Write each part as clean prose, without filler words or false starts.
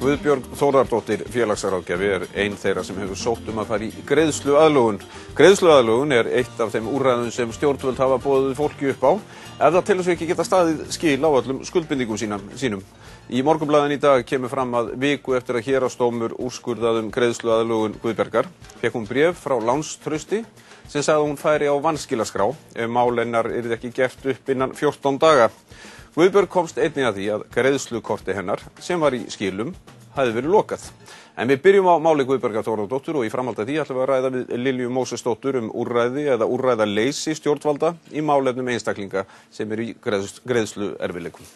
Guðbjörg Þórðardóttir félagsráðgjafi ein þeirra sem hefur sótt að fara í greiðsluaðlögun. Greiðsluaðlögun eitt af þeim úrræðum sem stjórnvöld hafa boðið fólki upp á ef það telur sig ekki geta staðið skil á öllum skuldbindingum sínum. Í Morgunblaðinu í dag kemur fram að viku eftir að héraðsdómur úrskurðaði greiðsluaðlögun Guðbjargar fékk hún bréf frá Lánstrausti sem sagði að hún færi á vanskilaskrá ef mál hennar yrði ekki gert upp innan 14 daga. Guðbjörg komst einnig að því að greiðslukorti hennar, sem var í skilum, hafði verið lokað. En við byrjum á máli Guðbjargar Þórðardóttur og í framhaldi af því ætlum við að ræða við Lilju Mósesdóttur úrræði eða úrræðaleysi stjórnvalda í málefnum einstaklinga sem í greiðsluerfiðleikum.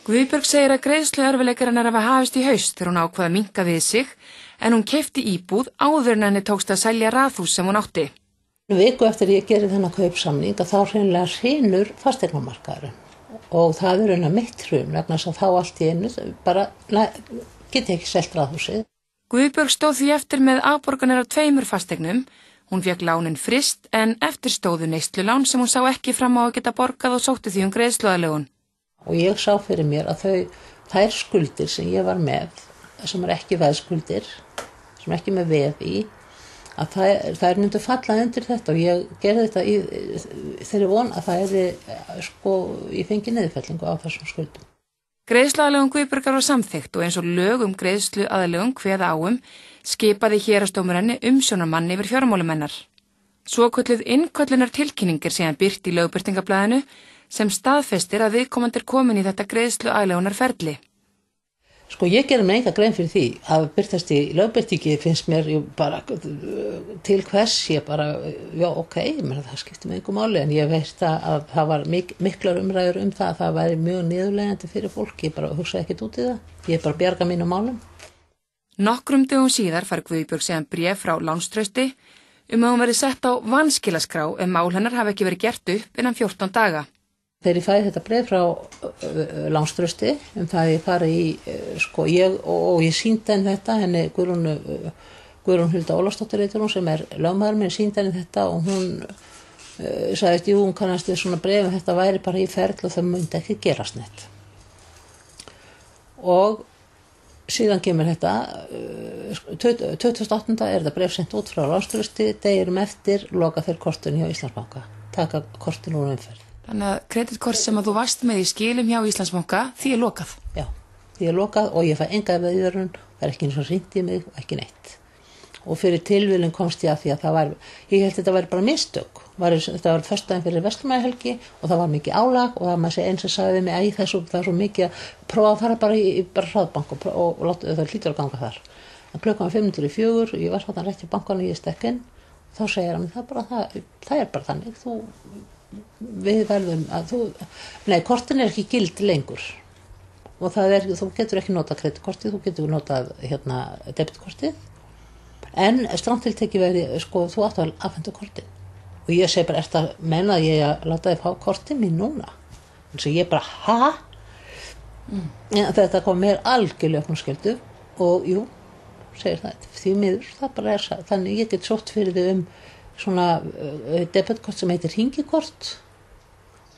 Guðbjörg segir að greiðsluerfiðleikar hennar hafa hafist í haust þegar hún ákvað að minnka við sig, en hún keypti íbúð áður en henni tókst að selja raðhús sem hún átti. Viku eftir ég gerði þennan kaupsamning að þá hreinlega hrynur fasteignamarkaðurinn. Og það raunar mitt hrun vegna þess að þá allt í einu bara get ég ekki selt raðhúsið. Guðbjörg stóð því eftir með afborganir af 2 fasteignum. Hún fékk lánin frist en eftir stóðu neyslulán sem hún sá ekki fram á að geta borgað og sótti því greiðsluaðlögun. Og ég sá fyrir mér að þær skuldir sem ég var með, sem ekki veðskuldir, sem ekki með veð í, að þær myndu falla undir þetta og ég gerði þetta í þeirri von að það ég fengi niðurfellingu á þessum skuldum. Greiðsluaðlögun Guðbjargar var samþykkt og eins og lög greiðsluaðlögun kveða á skipaði héraðsdómur henni umsjónarmann yfir fjármálum hennar. Svokölluð innköllunartilkynning síðan birt í lögbirtingablaðinu sem staðfestir að viðkomandi komin í þetta greiðsluaðlögunarferli. Ég gerir mér enga grein fyrir því að byrtast í lögbirtingi finnst mér bara til hvers ég bara, það skiptir mig engu máli en ég veist að það var miklar umræður það að það væri mjög niðurlegandi fyrir fólk, ég bara hugsa ekkert út í það, ég bara bjarga mínum málum. Nokkrum dögum síðar fær Guðbjörg síðan bréf frá Lánstrausti að hún verði sett á vanskilaskrá ef mál hennar hafi ekki verið gert upp innan 14 daga. Þegar ég fæði þetta bréf frá Lánstrausti það ég fari í, ég sýndi henni þetta, henni Guðrún Hulda Ólafsdóttir heitir hún sem lögmaður minn, sýndi henni þetta og hún sagði hún kannast við svona bréf þetta væri bara í ferli og það myndi ekki gerast neitt. Og síðan kemur þetta, 28. þetta bréf sent út frá Lánstrausti, deginum eftir loka þeir kortin hjá Íslandsbanka, taka kortin úr umferð. Þannig að kreditkort sem að þú varst með í skilum hjá Íslandsbanka, því lokað? Já, því lokað og ég fæ enga veðjörun, það ekki eins og hringt í mig, ekki neitt. Og fyrir tilvílun komst ég að því að ég held þetta væri bara mistök. Þetta var föstudaginn fyrir Vesturbæjarhelgi og það var mikið álag og það maður sé eins og sagði við mig, það er svo mikið að prófa að fara bara í hraðbank og láta það hlýtur að ganga þar. En klukkan var 3:55, ég var svona rétt í bankanum og ég stekk inn, þá segir hann, það er bara þannig, við verðum að kortin ekki gild lengur og þú getur ekki notað kreditkortið, þú getur notað debitkortið en strangt til tekið verið, þú átt að afhenda kortin og ég segi bara, ertu að menna að ég að láta þið fá kortin mín núna? Þannig að ég bara, En þetta kom mér algjörlega okkur skildu og jú, segir það, því miður, það bara þannig ég get sótt fyrir þið svona debitkort sem heitir hringikort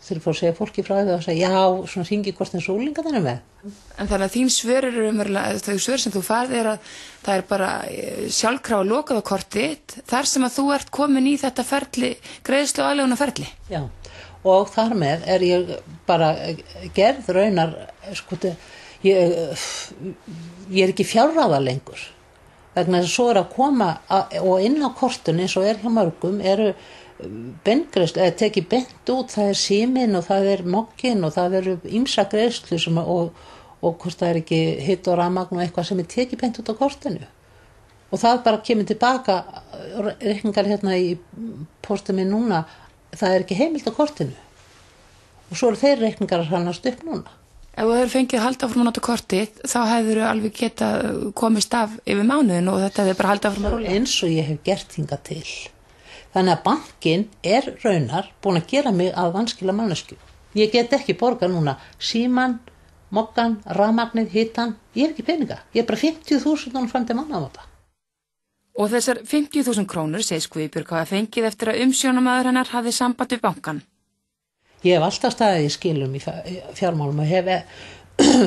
þegar fór að segja fólki frá því og segja já, svona hringikort eins og unglingarnir með. En þannig að þín svör þau svör sem þú færð að það er bara sjálfkrafa lokað á kortið þar sem að þú ert komin í þetta ferli, greiðsluaðlögunarferli. Já, og þar með ég bara gerð raunar, ég ekki fjárráða lengur. Vegna þess að svo að koma og inn á kortun eins og hjá mörgum beingreiðslu, eða tekið beint út, það síminn og það mokkinn og það ýmsa greiðslu og hvort það ekki hitt og rafmagn og eitthvað sem tekið beint út á kortinu. Og það bara kemur tilbaka, reikningar í póstum minn núna, það ekki heimilt á kortinu. Og svo þeir reikningar að hrannast upp núna. Ef þú hefur fengið að halda áfram að nota kortið, þá hefur alveg getað komist af yfir mánuðin og þetta hefur bara haldið áfram að rúlla. Eins og ég hef gert hingað til. Þannig að bankinn raunar búin að gera mig að vanskila manneskju. Ég get ekki borgað núna síman, mokkan, rafmagnið, hitan, ég hef ekki peninga. Ég bara 50.000 fram til mánaðamóta. Og þessar 50.000 krónur, segir Guðbjörg, hafa fengið eftir að umsjónarmaður hennar hafði samband við bankann. Ég hef alltaf staðið í skilum í fjármálum og hef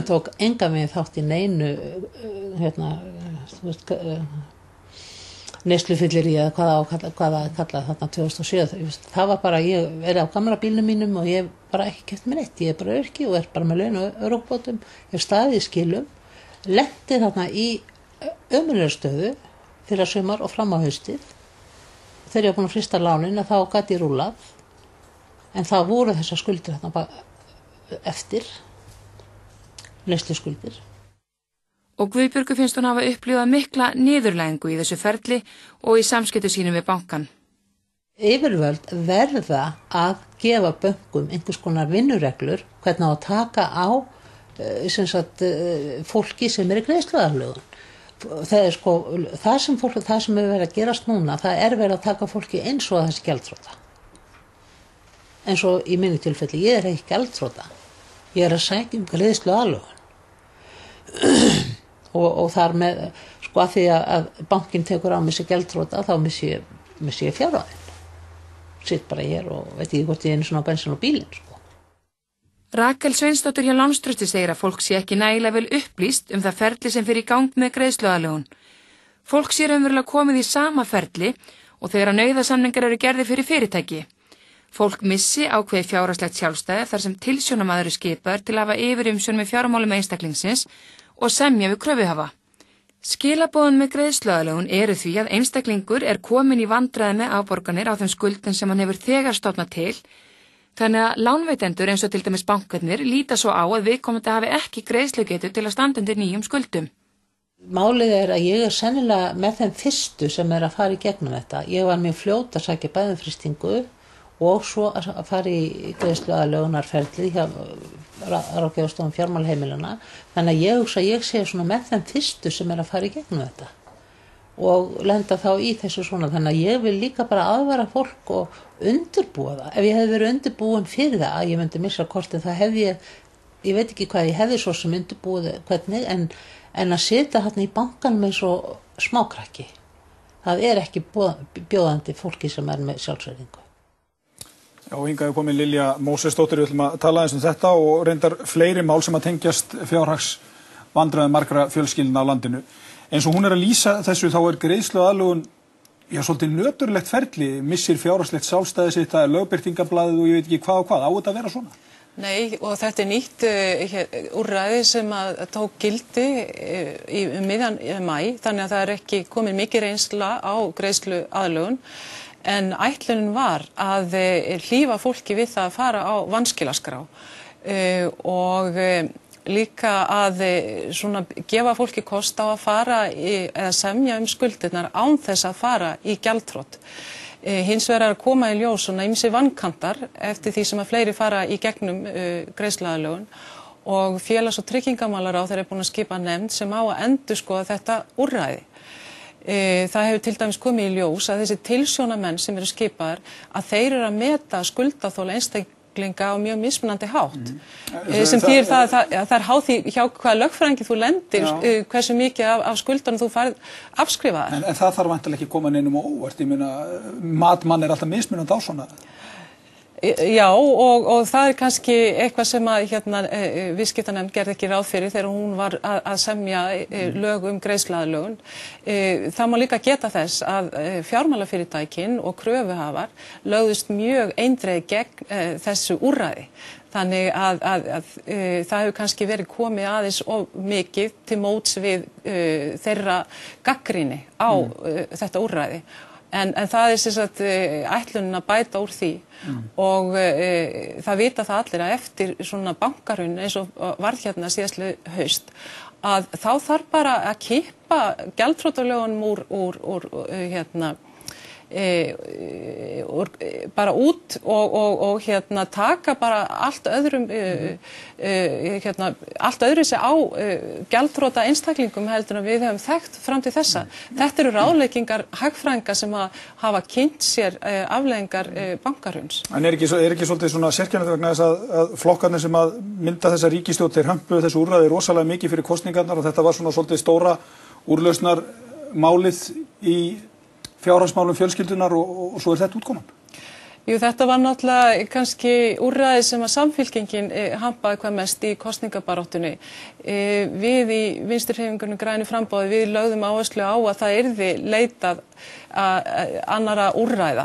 tók engan veginn þátt í neinu neyslufyllir eða hvað að kalla þarna 2007. Það var bara, ég á gamla bílnum mínum og ég bara ekki keypt mér neitt. Ég bara öryrki og bara með laun og örorkubótum. Ég staðið í skilum, lenti þarna í ömurlegri stöðu fyrir sumar og fram á haustið. Þegar ég var búin að frysta lánin þá gat ég rúlað. En það voru þessar skuldir þarna bara eftir, neysluskuldir. Og Guðbjörgu finnst hún hafa upplifað mikla niðurlægingu í þessu ferli og í samskiptum sínum við bankann. Yfirvöld verða að gefa bönkum einhvers konar vinnureglur hvernig á að taka á fólki sem í greiðsluaðlögun. Það sem er verið að gerast núna, það er verið að taka fólki eins og þessi gjaldþrota. Eins og í minni tilfelli, ég ekki gjaldþrota. Ég að sækja greiðsluaðlögun. Og þar með, að því að bankinn tekur á mig sér gjaldþrota, þá missi ég fjárhæðin. Sitt bara hér og veit ekki hvort ég einu svona á bensin og bílinn, Rakel Sveinsdóttir hjá Lánstrausti segir að fólk sé ekki nægilega vel upplýst það ferli sem fer í gang með greiðsluaðlögun. Fólk sé raunverulega komið í sama ferli og þegar að nauðasamningar eru gerðir fyrir fyrirtæki. Fólk missi ákveði fjárhagslegt sjálfstæði þar sem tilsjónamaður er skipaður til að hafa yfirumsjón með fjármálum einstaklingsins og semja við kröfuhafa. Skilaboðin með greiðsluaðlögun eru því að einstaklingur er komin í vandræði með afborganir á þeim skuldum sem hann hefur þegar stofnað til, þannig að lánveitendur eins og til dæmis bankarnir líta svo á að viðkomandi hafi ekki greiðslugetu til að standa undir nýjum skuldum. Málið er að ég er sennilega með þeim fyrstu sem er að fara í gegnum þetta. Ég var mjög fljót að sækja bæðumfrystingu og svo að fara í greiðsluaðlögunarferli hjá Ráðgjafarstofnun fjármálaheimilanna. Þannig að ég hugsa að ég sé svona með þeim fyrstu sem er að fara í gegnum þetta og lenda þá í þessu svona. Þannig að ég vil líka bara aðvara fólk og undirbúa það. Ef ég hefði verið undirbúin fyrir það að ég myndi missa kortið, það hefði ég veit ekki hvað ég hefði svo sem undirbúið hvernig, en að sitja þarna í bankan með svo smákrakki. Það er ekki bjóðandi fólki sem er með sjálfsverðingu. Já, hingað er komin Lilja Mósesdóttir, við ætlum að tala eins þetta og reyndar fleiri mál sem að tengjast fjárhagsvandræðum margra fjölskyldna á landinu. Eins og hún er að lýsa þessu þá er greiðsluaðlögun svolítið nöturlegt ferli, missir fjárhagslegt sjálfstæði sitt, það er lögbirtingablaðið og ég veit ekki hvað og hvað, á þetta að vera svona? Nei, og þetta er nýtt úrræði sem að tók gildi í miðjan maí, þannig að það er ekki komin mikið reynsla á greiðsluaðlögun. En ætlunin var að hlífa fólki við það að fara á vanskilaskrá og líka að svona gefa fólki kost á að fara eða semja skuldirnar án þess að fara í gjaldþrot. Hins vegar að koma í ljós svona ýmsir vankantar eftir því sem að fleiri fara í gegnum greiðsluaðlögun og félags- og tryggingamálaráðherra er búin að skipa nefnd sem á að endurskoða þetta úrræði. Það hefur til dæmis komið í ljós að þessi tilsjónamenn sem eru skipaðir að þeir eru að meta skuldaþol einstaklinga á mjög mismunandi hátt. Sem þýðir það er háð því hjá hvaða lögfræðingi þú lendir, hversu mikið af skuldanum þú færð afskrifaðar. En það þarf vantilega ekki að koma neinum á óvart. Ég meina, matmann er alltaf mismunandi á svona. Já, og það er kannski eitthvað sem að viðskiptanefnd gerði ekki ráð fyrir þegar hún var að semja lög greiðsluaðlögun. Það má líka geta þess að fjármálafyrirtækin og kröfuhafar lögðust mjög eindregið gegn þessu úrræði. Þannig að það hefur kannski verið komið aðeins of mikið til móts við þeirra gagnrýni á þetta úrræði. En það er sem sagt ætlunin að bæta úr því og það vita það allir að eftir svona bankahrun eins og varð síðastliðið haust að þá þarf bara að kippa gjaldþrotalögunum bara út og taka bara allt öðruvísi á gjaldþrota einstaklingum heldur en við höfum þekkt fram til þessa. Þetta eru ráðleggingar hagfræðinga sem hafa kynnt sér afleiðingar bankahruns. En er ekki svolítið svona sérkennilegt vegna þess að flokkarnir sem að mynda þessa ríkisstjórn þeir hömpuðu þessu úrræði rosalega mikið fyrir kosningarnar og þetta var svona svolítið stóra úrlausnarmálið í fjárhagsmálum fjölskyldunar og svo er þetta útkoman? Jú, þetta var náttúrulega kannski úrræði sem að samfylkingin hampaði hvað mest í kosningabaráttunni. Við í Vinstri-hreyfingunni grænu framboði, við lögðum áherslu á að það yrði leitað annara úrræða,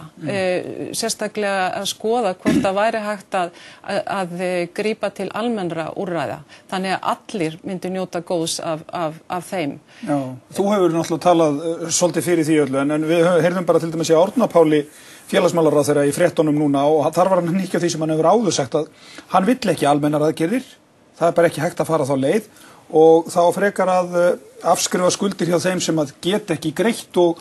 sérstaklega að skoða hvort það væri hægt að grípa til almennra úrræða. Þannig að allir myndu njóta góðs af þeim. Já, þú hefur náttúrulega talað svolítið fyrir því öllu, en við heyrðum bara til dæmis í Árna Páli félagsmálaráðherra í fréttunum núna og þar var hann hnykkja því sem hann hefur áður sagt að hann vill ekki almennar aðgerðir, það er bara ekki hægt að fara þá leið og þá frekar að afskrifa skuldir hjá þeim sem að geta ekki greitt og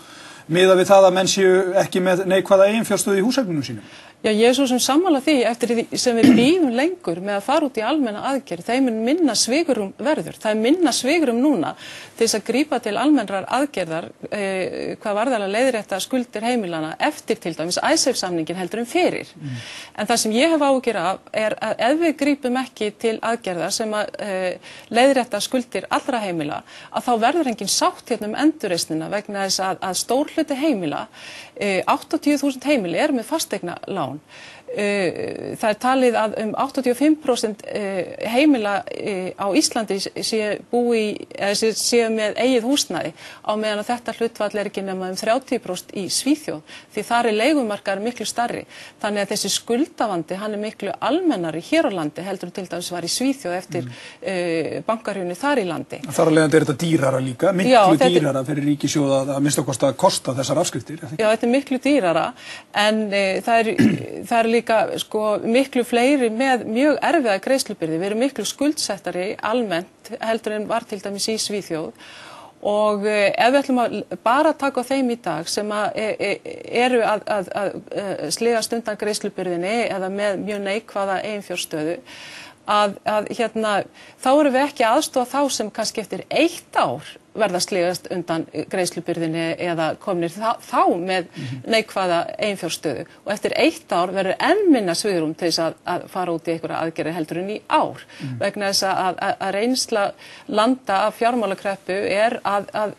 miða við það að menn séu ekki með neikvæða eiginfjárstöðu í húseignunum sínum. Já, ég svo sem sammála því eftir því sem við býðum lengur með að fara út í almenna aðgerð, þeim minna svigrúm verður. Það er minna svigrúm núna til þess að grípa til almennrar aðgerðar hvað varðarlega leiðrétta skuldir heimilana eftir til dæmis Icesave-samningin heldur fyrir. En það sem ég hef áhyggjur af er að ef við grípum ekki til aðgerðar sem að leiðrétta skuldir allra heimila, að þá verður engin sátt hérna endurreisnina vegna þess að stór hluti heimila, 80.000 heimili er með fasteignalán. Það er talið að 85% heimila á Íslandi séu með eigið húsnæði á meðan að þetta hlutfall er ekki nema 30% í Svíþjóð því þar er leigumarkaður miklu stærri. Þannig að þessi skuldavandi hann er miklu almennari hér á landi heldur til dæmis var í Svíþjóð eftir bankahrunið þar í landi. Þar að leiðandi er þetta dýrara líka, miklu dýrara fyrir ríkissjóð að minnsta kosti að kosta þessar afskriftir. Já, þetta er miklu dýrara en það er líka miklu fleiri með mjög erfiða greiðslubyrði. Við erum miklu skuldsettari almennt heldur en var til dæmis í Svíþjóð og ef við ætlum að bara taka á þeim í dag sem eru að sligast undan greiðslubyrðinni eða með mjög neikvæða eiginfjárstöðu þá erum við ekki að aðstoða þá sem kannski eftir 1 ár verða sligast undan greiðslubyrðinni eða komnir þá með neikvæða eiginfjárstöðu og eftir 1 ár verður enn minna svigrúm til þess að fara út í einhverja aðgerðir heldur en í ár vegna þess að reynsla landa af fjármálakreppu er að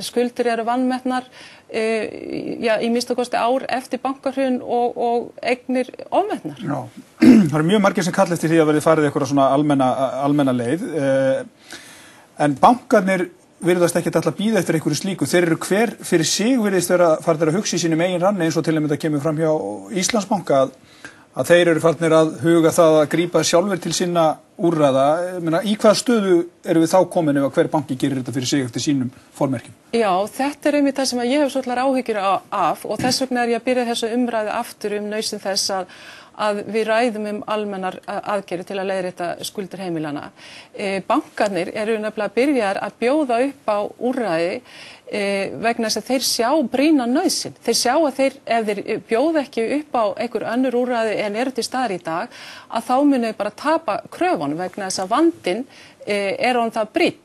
skuldir eru vanmetnar í minnsta kosti ár eftir bankahrun og eignir ofmetnar. Já, það eru mjög margir sem kalla eftir því að verði farið eitthvað svona almenna leið en bankarnir virðast ekki alltaf bíða eftir einhverju slíku. Þeir eru hver fyrir sig virðist vera farnir að hugsa í sínum eigin ranni eins og til að mynda kemur fram hjá Íslandsbanka að þeir eru farnir að huga það að grípa sjálfur til sinna úrræða. Í hvaða stöðu eru við þá komin ef að hver banki gerir þetta fyrir sig eftir sínum formerkjum? Já, þetta er einmitt það sem ég hef svolítið áhyggjur af og þess vegna er ég að byrja þessu umræðu aftur nauðsyn þess að við ræðum almennar aðgerðir til að leiðrétta skuldir heimilana. Bankarnir eru nefnilega byrjaðir að bjóða upp á úrræði vegna þess að þeir sjá brýna nauðsyn. Þeir sjá að ef þeir bjóða ekki upp á einhver önnur úrræði en eru til staðar í dag, að þá munu bara tapa kröfunum vegna þess að vandinn er on það brýnn.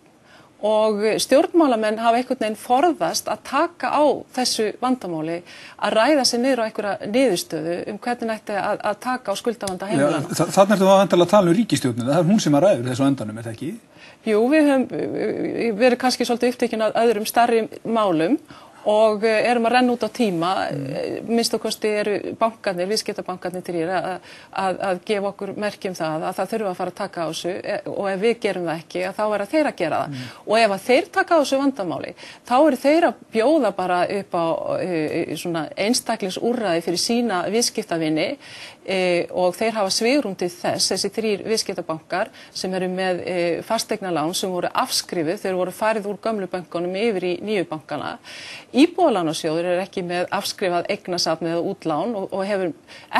Og stjórnmálamenn hafa einhvern veginn forðast að taka á þessu vandamáli að ræða sig niður á einhverja niðurstöðu hvernig ætti að taka á skuldavanda heimilana. Þannig ertu að tala ríkisstjórnina, það er hún sem að ræður þessu endanum, er það ekki? Jú, við höfum verið kannski svolítið upptekin að öðrum stærri málum og erum að renna út á tíma, minnst og kosti eru bankarnir, viðskiptabankarnir til að gefa okkur merki það að það þurfa að fara að taka á þessu og ef við gerum það ekki, þá er að þeir að gera það. Og ef að þeir taka á þessu vandamáli, þá eru þeir að bjóða bara upp á svona einstaklingsúrræði fyrir sína viðskiptavinni og þeir hafa svigrúm til þessi 3 viðskiptabankar sem eru með fasteignalán sem voru afskrifið, þeir voru farið úr gömlu bankunum yfir í nýju bankana. Íbúðalánasjóður er ekki með afskrifað eignasafn eða útlán og hefur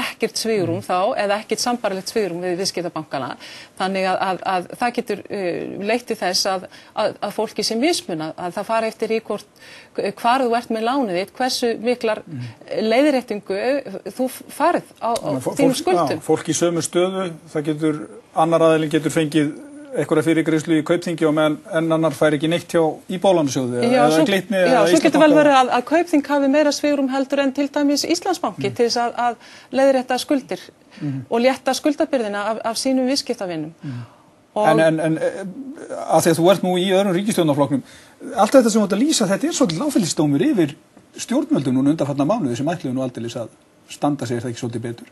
ekkert svigrúm þá eða ekkert sambarlegt svigrúm við viðskiptabankana. Þannig að það getur leitt til þess að fólki sé mismunað, að það fari eftir í hvar þú ert með lánið þitt, hversu miklar leiðréttingu þú farið á þínum skuldum. Já, fólk í sömu stöðu, það getur, annar aðilinn getur fengið eitthvað fyrirgreiðslu í Kaupþingi og meðan en annar fær ekki neitt hjá Íbúðalánasjóði eða Glitni eða Íslandsbanka. Já, svo getur vel verið að Kaupþing hafi meira svigrúm heldur en til dæmis Íslandsbanki til þess að leiðrétta skuldir og létta skuldabyrðina af sínum viðskiptavinum. En að því að þú ert nú í öðrum ríkisstjórnarflokknum, allt þetta sem þú ert að lýsa, þetta er svolítið áfellisdómur yfir stjórnvöldum núna undanfarna mánuði sem ætluðu nú aldeilis að standa sig það ekki svolítið betur?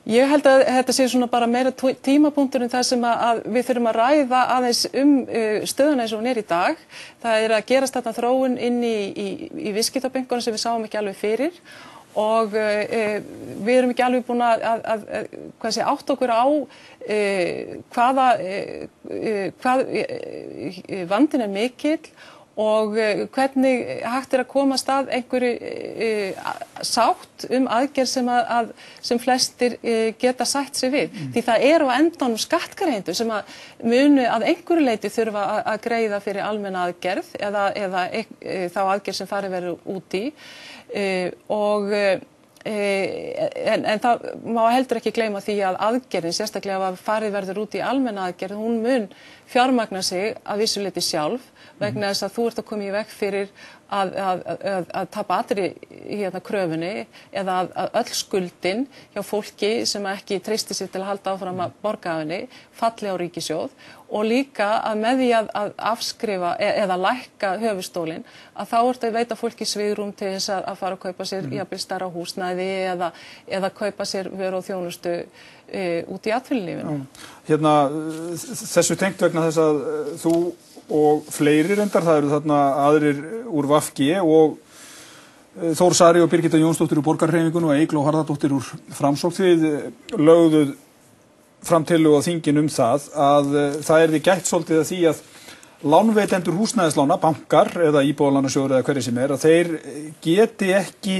Ég held að þetta sé svona bara meira tímapunkturinn þar sem að við þurfum að ræða aðeins stöðuna eins og hún í dag. Það að gerast þarna þróun inn í viðskiptabönkunum sem við sáum ekki alveg fyrir og við erum ekki alveg búin að átta okkur á hvað vandinn mikill og hvernig hægt að komast að einhverju sátt aðgerð sem flestir geta sætt sig við. Því það á endanum skattgreiðendur sem munu að einhverju leyti þurfa að greiða fyrir almenna aðgerð eða þá aðgerð sem farið verður út í en það má heldur ekki gleyma því að aðgerðin, sérstaklega ef farið verður út í almenna aðgerð, hún mun fjármagna sig að vissu leyti sjálf vegna þess að þú ert að koma í veg fyrir að tapa allri kröfunni eða að öll skuldin hjá fólki sem ekki treysti sér til að halda áfram að borga af henni falli á ríkissjóð og líka að með því að afskrifa eða lækka höfuðstólinn að þá ertu að veita fólki svigrúm til þess að fara að kaupa sér jafnvel stærra húsnæði eða kaupa sér vöru og þjónustu út í atvinnulífinu. Þessu tengt vegna þess að þú og fleiri reyndar, það eru þarna aðrir úr VG og Þór Sari og Birgitta Jónsdóttir úr Borgarhreyfingunni og Eygló Harðardóttir úr Framsókn, þið lögðuð fram tillögu á þinginu það að það yrði gætt svolítið að því að lánveitendur húsnæðislána, bankar eða íbúðalánasjóður eða hverju sem að þeir geti ekki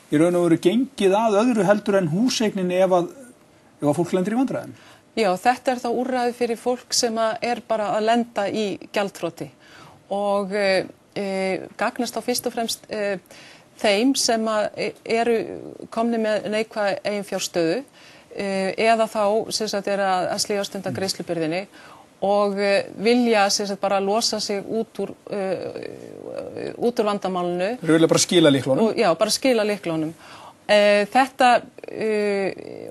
í raun og veru gengið að öðru heldur en húseigninni ef að fólk lendir í vandræðum. Já, þetta þá úrræði fyrir fólk sem bara að lenda í gjaldþroti og gagnast þá fyrst og fremst þeim sem eru komni með neikvæða eiginfjárstöðu eða þá sem sagt að sligast undan greiðslubyrðinni og vilja sem sagt bara losa sig út úr vandamálinu. Þeir vilja bara skila lyklunum? Já, bara skila lyklunum. Þetta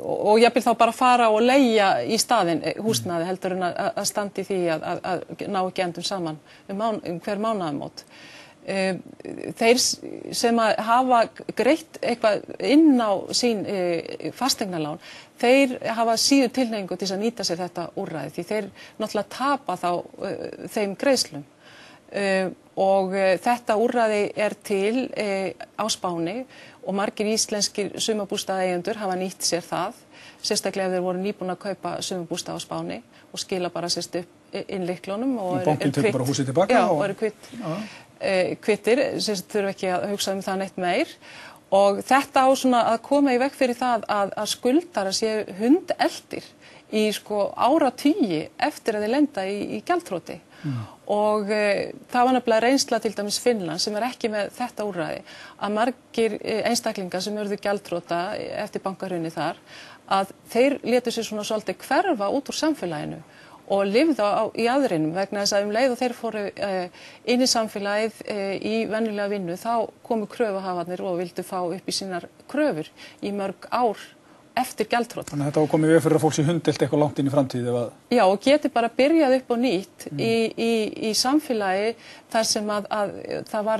og jafnvel þá bara fara og leigja í staðinn húsnæði heldur en að standa í því að ná ekki endum saman hver mánaðamót. Þeir sem hafa greitt eitthvað inn á sín fasteignalán, þeir hafa síður tilhneigingu til að nýta sér þetta úrræði því þeir náttúrulega tapa þá þeim greiðslum. Og þetta úrræði til á Spáni og margir íslenskir sumarbústaðaeigendur hafa nýtt sér það, sérstaklega ef þeir voru nýbúin að kaupa sumarbústað á Spáni og skila bara sérst upp inn lyklunum og bankinn tekur bara húsið tilbaka. Já, og eru kvittir, sérst þurfa ekki að hugsa það neitt meir og þetta á svona að koma í veg fyrir það að skuldara séu hundeldir í áratugi eftir að þeir lenda í gjaldþroti. Og það var nefnilega reynsla til dæmis Finnland sem ekki með þetta úrræði að margir einstaklingar sem urðu gjaldþrota eftir bankahrunið þar að þeir létu sér svona svolítið hverfa út úr samfélaginu og lifðu í aðrinum vegna þess að leið og þeir fóru inn í samfélagið í venjulega vinnu þá komu kröfuhafarnir og vildu fá upp í sínar kröfur í mörg ár eftir gjaldþrot. Þannig að þetta var komið við fyrir að fólk sé hundelt eitthvað langt inn í framtíð Já, og geti bara byrjað upp á nýtt í samfélagi þar sem að það var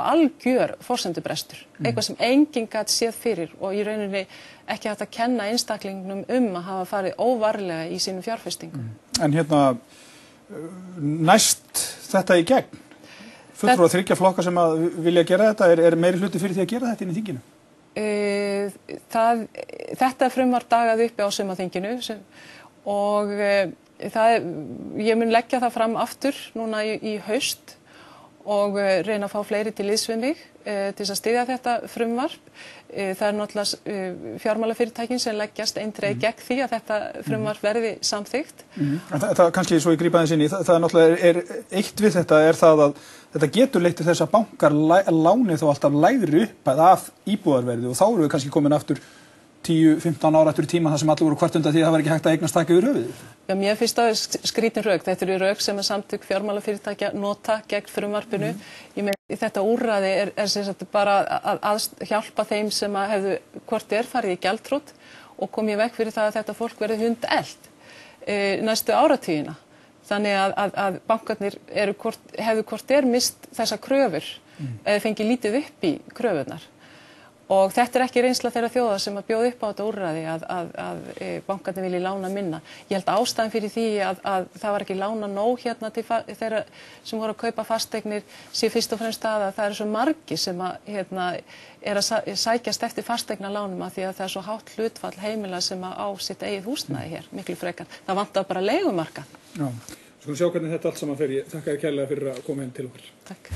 algjör forsendubrestur, eitthvað sem enginn gat séð fyrir og í rauninni ekki hægt að kenna einstaklingnum að hafa farið óvarlega í sínum fjárfestingum. En næst þetta í gegn? Fulltrúar þriggja flokka sem að vilja gera þetta, meiri hluti fyrir því að gera þetta inn í þinginu? Þetta frumvarp dagaði uppi á sumarþinginu og ég mun leggja það fram aftur núna í haust og reyna að fá fleiri til liðs við mig til þess að styðja þetta frumvarp. Það náttúrulega fjármálafyrirtækin sem leggjast eindregið gegn því að þetta frumvarp verði samþykkt. Það kannski svo ég grípa aðeins inn í, það náttúrulega eitt við þetta það að þetta getur leitt til þess að bankar láni þó alltaf lægri upp af íbúðarverði og þá erum við kannski komin aftur 10-15 ára eftir tíma þar sem allir voru kvart undan því að það var ekki hægt að eignast taka yfir höfuðið. Já, mér finnst það skrítin rök. Þetta eru rök sem samtök fjármálafyrirtækja nota gegn frumvarpinu. Ég meina þetta úrræði sem sagt bara að hjálpa þeim sem hefðu hvort farið í gjaldþrot og komið í veg fyrir það að þetta fólk verði hundelt næstu áratugina. Þannig að bankarnir hefðu hvort mist þessa kröfur eða fengið lítið upp í kröfurnar. Og þetta ekki reynsla þeirra þjóða sem að bjóða upp á þetta úrræði að bankarnir vilji lána minna. Ég held ástæðan fyrir því að það var ekki lána nóg hérna til þeirra sem voru að kaupa fasteignir sé fyrst og fremst að það eru svo margir sem að sækjast eftir fasteignalánum af því að það er svo hátt hlutfall heimila sem að á sitt eigið húsnæði hér, miklu frekar. Það vantar bara leigumarkað. Já, skulum sjá hvernig þetta allt saman fer. Ég þakka þér kærlega fyrir að koma inn til okkur. Takk.